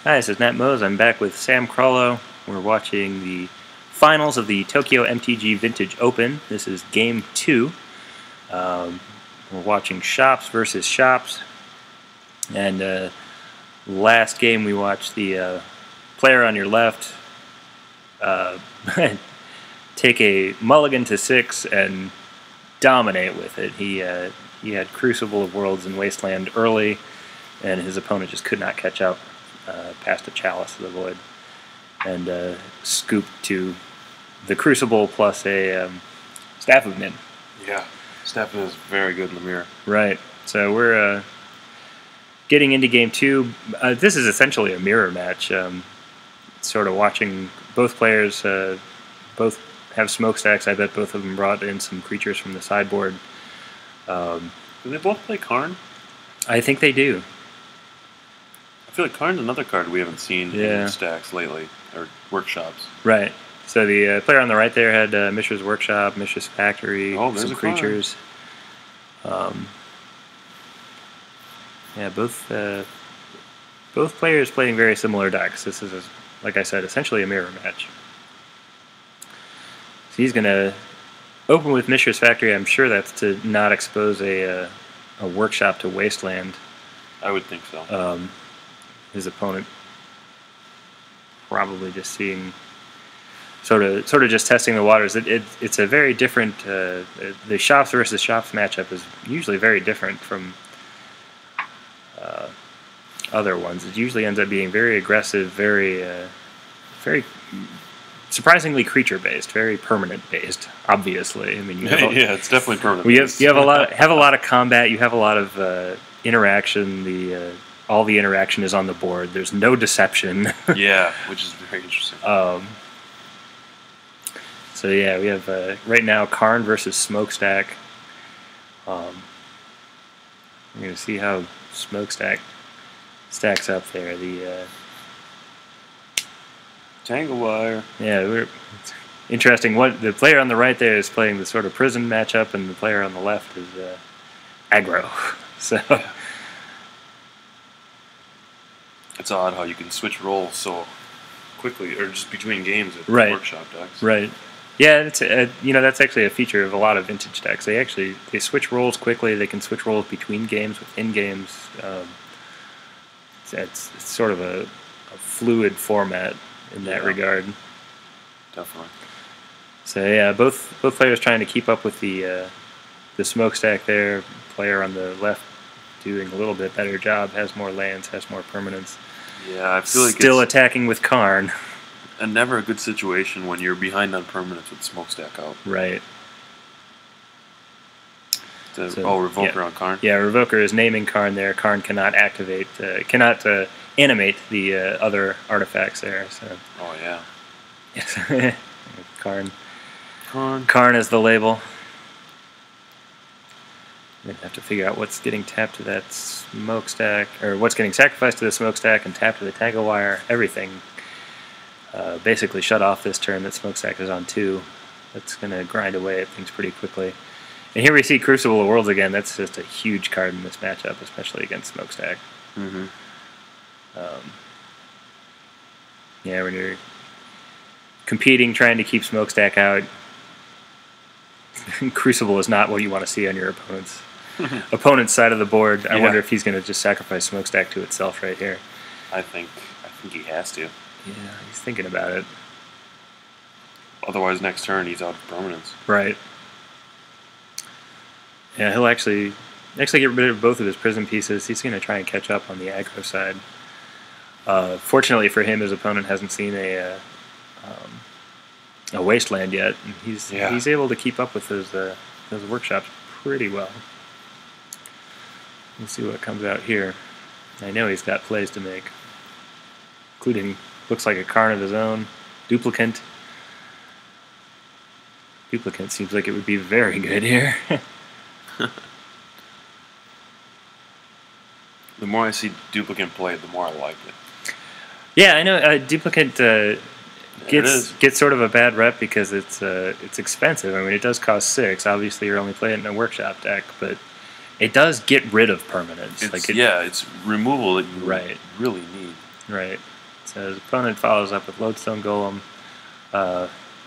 Hi, this is Nat Moes. I'm back with Sam Krohlow. We're watching the finals of the Tokyo MTG Vintage Open. This is Game 2. We're watching Shops versus Shops. And last game we watched the player on your left take a mulligan to 6 and dominate with it. He had Crucible of Worlds and Wasteland early, and his opponent just could not catch up past a Chalice of the Void, and scooped to the Crucible plus a Staff of Nin. Yeah, Staff of Nin is very good in the mirror. Right. So we're getting into Game 2. This is essentially a mirror match. Sort of watching both players, both have smokestacks. I bet both of them brought in some creatures from the sideboard. Do they both play Karn? I think they do. I feel like Karn's another card we haven't seen in stacks lately, or workshops. Right. So the player on the right there had Mishra's Workshop, Mishra's Factory, some creatures. Yeah, both players playing very similar decks. This is, like I said, essentially a mirror match. So he's going to open with Mishra's Factory. I'm sure that's to not expose a Workshop to Wasteland. I would think so. His opponent probably just seeing, sort of just testing the waters. It's a very different. The Shops versus Shops matchup is usually very different from other ones. It usually ends up being very aggressive, very surprisingly creature-based, very permanent-based. Obviously, I mean, yeah, it's definitely permanent. You have a lot of combat. You have a lot of interaction. All the interaction is on the board. There's no deception. Yeah, which is very interesting. So yeah, we have right now Karn versus Smokestack. We're going to see how Smokestack stacks up there. The Tangle Wire. Yeah, interesting. What the player on the right there is playing the sort of prison matchup, and the player on the left is aggro. So. Yeah. It's odd how you can switch roles so quickly, or just between games with workshop decks. Right. Yeah, it's that's actually a feature of a lot of vintage decks. They switch roles quickly. They can switch roles between games, within games. It's sort of a fluid format in that regard. Definitely. So yeah, both players trying to keep up with the smokestack there. Player on the left doing a little bit better job, has more lands, has more permanents. Yeah, I feel like still attacking with Karn. And never a good situation when you're behind on permanents with smokestack out. Right. Revoker on Karn? Yeah, Revoker is naming Karn there. Karn cannot activate, cannot animate the other artifacts there. So. Oh, yeah. Yes. Karn is the label. We're going to have to figure out what's getting tapped to that smokestack, or what's getting sacrificed to the smokestack and tapped to the Tangle Wire. Everything basically shut off this turn that smokestack is on 2. That's going to grind away at things pretty quickly. And here we see Crucible of Worlds again. That's just a huge card in this matchup, especially against smokestack. Mm-hmm. Yeah, when you're competing, trying to keep smokestack out, Crucible is not what you want to see on your opponent's side of the board. I wonder if he's going to just sacrifice smokestack to itself right here. I think he has to. Yeah, he's thinking about it. Otherwise, next turn he's out of permanence. Right. Yeah, he'll actually get rid of both of his prison pieces. He's going to try and catch up on the aggro side. Fortunately for him, his opponent hasn't seen a Wasteland yet. And he's able to keep up with those workshops pretty well. We'll see what comes out here. I know he's got plays to make, including looks like a Karn of his own, Duplicant. Duplicant seems like it would be very good here. The more I see Duplicant played, the more I like it. Yeah, I know. Duplicant gets sort of a bad rep because it's expensive. I mean, it does cost 6. Obviously, you're only playing it in a workshop deck, but it does get rid of permanents. It's removal that you really need. Right. So his opponent follows up with Lodestone Golem.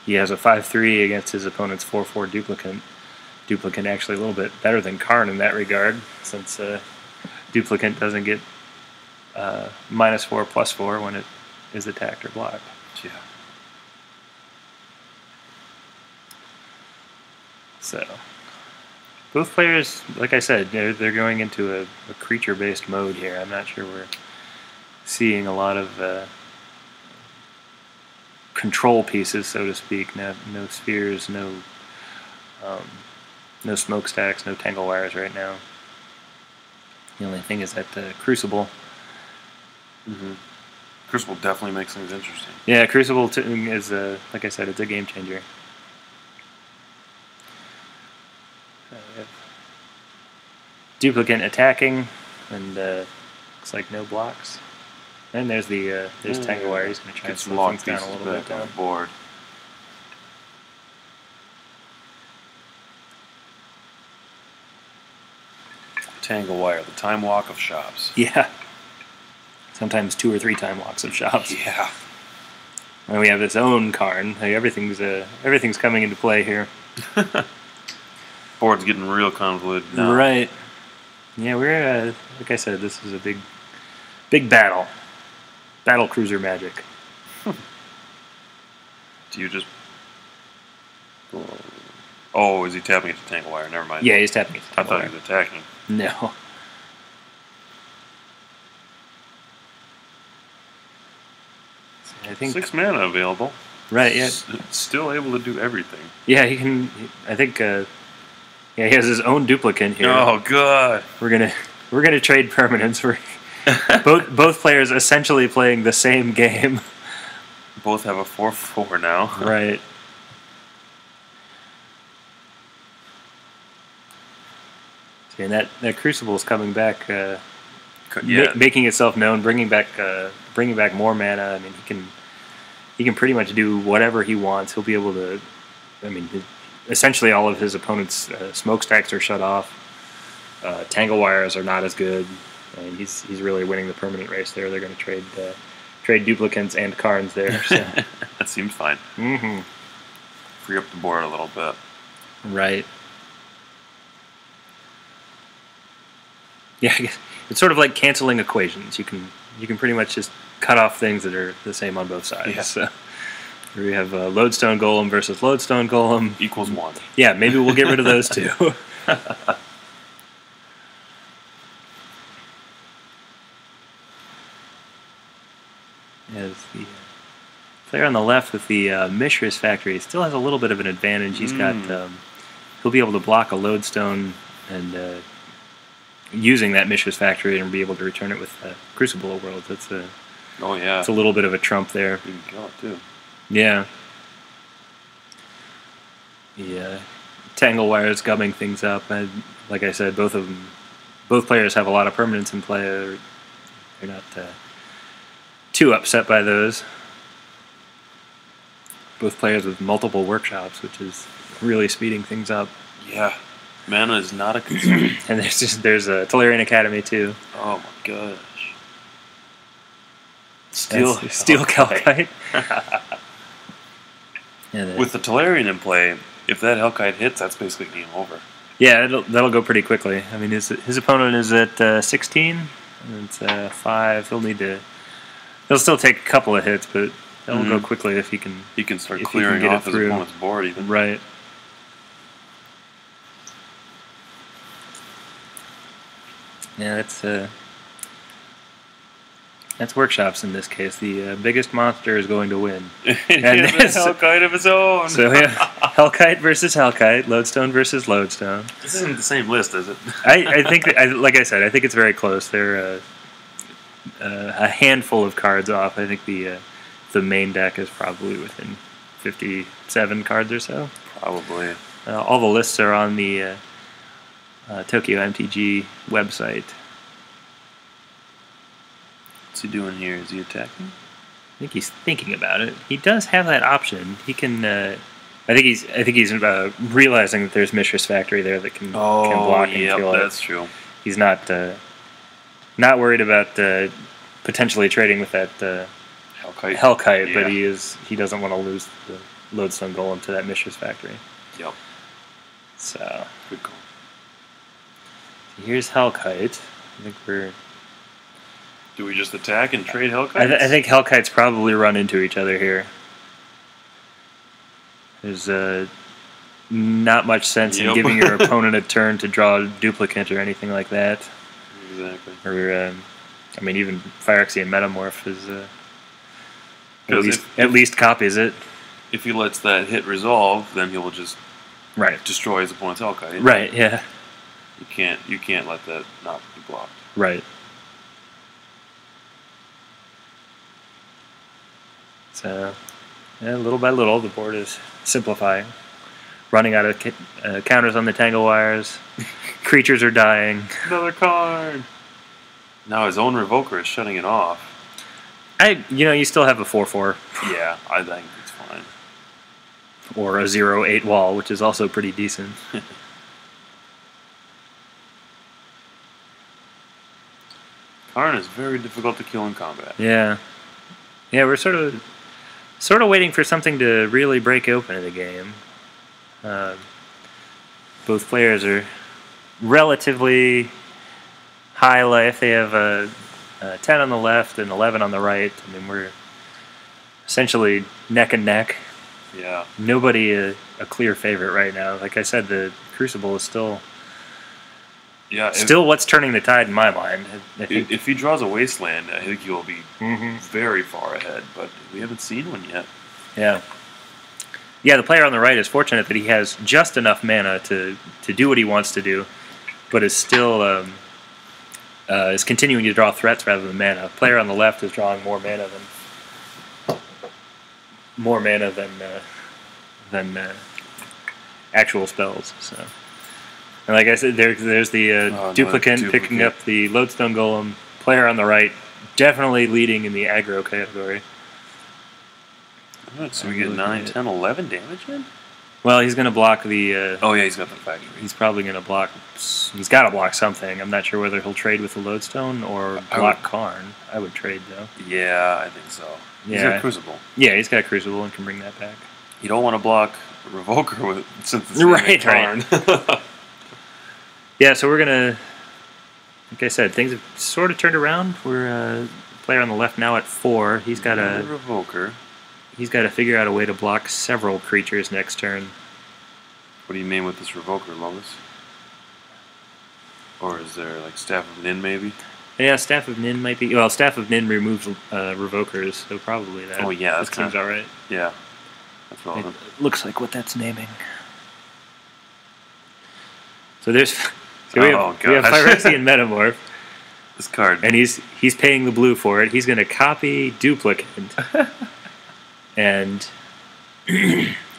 He has a 5/3 against his opponent's 4/4 Duplicant. Duplicant actually a little bit better than Karn in that regard, since Duplicant doesn't get -4/+4 when it is attacked or blocked. Yeah. So, both players, like I said, they're going into a creature-based mode here. I'm not sure we're seeing a lot of control pieces, so to speak. No spheres, no smokestacks, no tangle wires right now. The only thing is that Crucible. Mm-hmm. Crucible definitely makes things interesting. Yeah, Crucible is, like I said, it's a game changer. We have Duplicant attacking, and looks like no blocks. And there's there's Tangle Wire. He's going to try and slow things down a little bit on the board. Tangle Wire, the time walk of shops. Yeah. Sometimes 2 or 3 time walks of shops. Yeah. And we have this own Karn. Hey, everything's coming into play here. Board's getting real convoluted now. Right. Yeah, we're like I said, this is a big battle. Battle cruiser magic. Do you just? Oh, is he tapping it to Tangle Wire? Never mind. Yeah, he's tapping it to Tangle Wire. I thought he was attacking. No. I think 6 mana available. Right. Yeah. Still able to do everything. Yeah, he can. I think. Yeah, he has his own Duplicant here. Oh, good. We're gonna trade permanents. Both players essentially playing the same game. Both have a 4/4 now. Right. See, and that Crucible's coming back, making itself known, bringing back more mana. I mean, he can pretty much do whatever he wants. He'll be able to. I mean, essentially all of his opponent's smokestacks are shut off. Tangle Wires are not as good. And he's really winning the permanent race there. They're going to trade Duplicants and Karns there. So. That seems fine. Mm-hmm. Free up the board a little bit. Right. Yeah, I guess it's sort of like canceling equations. You can pretty much just cut off things that are the same on both sides. Yeah. So we have Lodestone Golem versus Lodestone Golem. Equals 1. Yeah, maybe we'll get rid of those two. As the player on the left with the Mishra's Factory still has a little bit of an advantage. He's got he'll be able to block a Lodestone and using that Mishra's Factory and be able to return it with Crucible of Worlds. That's it's a little bit of a trump there. You can kill it too. Yeah. Yeah. Tangle Wires gumming things up. Like I said, both players have a lot of permanents in play. They're not too upset by those. Both players with multiple workshops, which is really speeding things up. Yeah, mana is not a concern. And there's a Tolarian Academy too. Oh my gosh! Steel Hellkite. With the Tolarian in play, if that Hellkite hits, that's basically game over. Yeah, that'll go pretty quickly. I mean, his opponent is at 16, and it's 5. He'll still take a couple of hits, but that'll go quickly if he can. He can start clearing off his opponent's board even. Right. Yeah, that's workshops in this case. The biggest monster is going to win. And a Hellkite of his own. So yeah, Hellkite versus Hellkite, Lodestone versus Lodestone. This isn't the same list, is it? I think, like I said, I think it's very close. They're a handful of cards off. I think the main deck is probably within 57 cards or so. Probably. All the lists are on the Tokyo MTG website. What's he doing here? Is he attacking? I think he's thinking about it. He does have that option. He can. I think he's realizing that there's Mishra's Factory there that can block and kill it. That's true. He's not worried about potentially trading with that Hellkite. but he doesn't want to lose the Lodestone Golem to that Mishra's Factory. Yep. So Good call. here's Hellkite. I think we're. Do we just attack and trade Hellkites? I think Hellkites probably run into each other here. There's not much sense in giving your opponent a turn to draw a duplicate or anything like that. Exactly. Or, I mean, even Phyrexian Metamorph is Because at least copies it. If he lets that hit resolve, then he will just Right. destroy his opponent's Hellkite. Right. Yeah. You can't let that not be blocked. Right. So, yeah, little by little, the board is simplifying. Running out of counters on the Tangle Wires. Creatures are dying. Another card. Now his own Revoker is shutting it off. You still have a 4/4 Yeah, I think it's fine. or a 0/8 wall, which is also pretty decent. Karn is very difficult to kill in combat. Yeah, we're sort of waiting for something to really break open in the game. Both players are relatively high life. They have a 10 on the left and 11 on the right. I mean, we're essentially neck and neck. Yeah. Nobody a clear favorite right now. Like I said, the Crucible is still what's turning the tide in my mind. I think If he draws a Wasteland, I think he will be very far ahead, but we haven't seen one yet. Yeah. Yeah, the player on the right is fortunate that he has just enough mana to do what he wants to do, but is still is continuing to draw threats rather than mana. The player on the left is drawing more mana than actual spells. So, and like I said, there's the duplicant picking up the Lodestone Golem. Player on the right definitely leading in the aggro category. Alright, so we get 9, 10, 11 damage in? Well, he's going to block the... oh, yeah, he's got the factory. He's probably going to block... He's got to block something. I'm not sure whether he'll trade with the Lodestone or block Karn. I would trade, though. Yeah, I think so. He's got Crucible. Yeah, he's got Crucible and can bring that back. You don't want to block Revoker since it's right, Karn. Right. Yeah, so we're going to... Like I said, things have sort of turned around. We're player on the left now at 4. He's got a Revoker. He's got to figure out a way to block several creatures next turn. What do you mean with this Revoker, Lois? Or is there like Staff of Nin maybe? Yeah, Staff of Nin might be... Well, Staff of Nin removes Revokers, so probably that. Oh yeah, that seems alright. Yeah. That's relevant. It looks like what that's naming. So there's... So we have Phyrexian Metamorph. This card. And he's paying the blue for it. He's going to copy Duplicant. And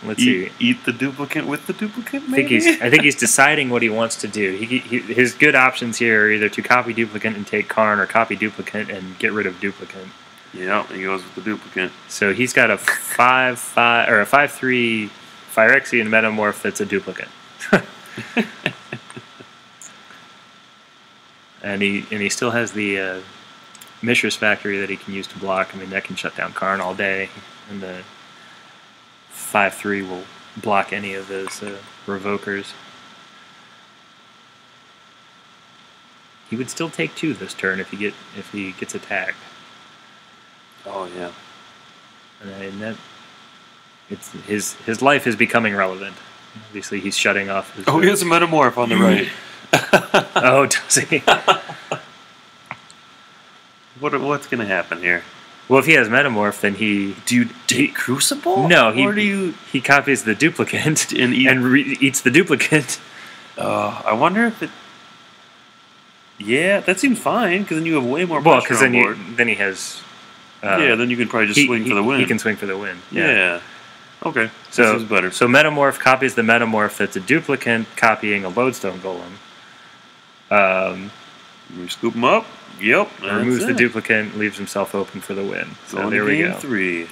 let's see. Eat the duplicate with the duplicate, maybe? I think he's deciding what he wants to do. His good options here are either to copy Duplicant and take Karn, or copy Duplicant and get rid of Duplicant. Yeah, he goes with the duplicate. So he's got a 5/5 or a 5/3 Phyrexian Metamorph that's a duplicate. And he still has the Mishra's Factory that he can use to block. I mean, that can shut down Karn all day, and the 5/3 will block any of those Revokers. He would still take 2 this turn if he gets attacked. Oh yeah. And that his life is becoming relevant. Obviously, he's shutting off his... Oh, he has a Metamorph on the right. Oh, does he? What's going to happen here? Well, if he has Metamorph, then he... Do you take Crucible? No, he copies the duplicate and eats the duplicate. I wonder if it... Yeah, that seems fine, because then you have way more pressure on board. Well, then he has... yeah, then you can probably just swing for the win. He can swing for the win. Yeah. Okay, so, this is better. So Metamorph copies the Metamorph that's a duplicate, copying a Lodestone Golem. We scoop him up. Yep. Removes the duplicate, leaves himself open for the win. So there we go. Game 3.